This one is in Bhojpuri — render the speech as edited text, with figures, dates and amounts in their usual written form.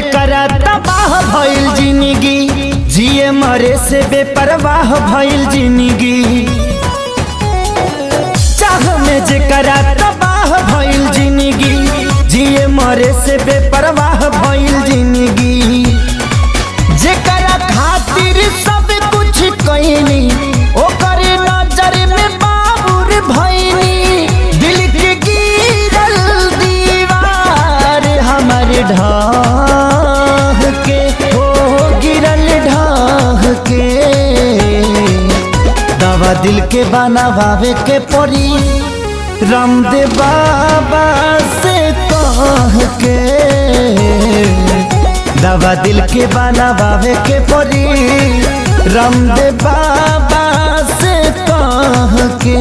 जेकरा तबाह भइल जिंदगी, जिए मरे से बेपरवाह भइल जिंदगी। चाह में जेकरा तबाह भइल जिंदगी, जिए मरे से बेपरवाह भइल जिंदगी। जेकरा खातिर सब कुछ कइनी, ओकर नजर में बाबुर भइनी। दिल के गिरल दीवार हमर ढाह के, हो गिरल ढाह के। दवा दिल के बनावे के पड़ी, रामदेव बाबा से कह के। दवा दिल के बनावे के पड़ी, रामदेव बाबा से कह के।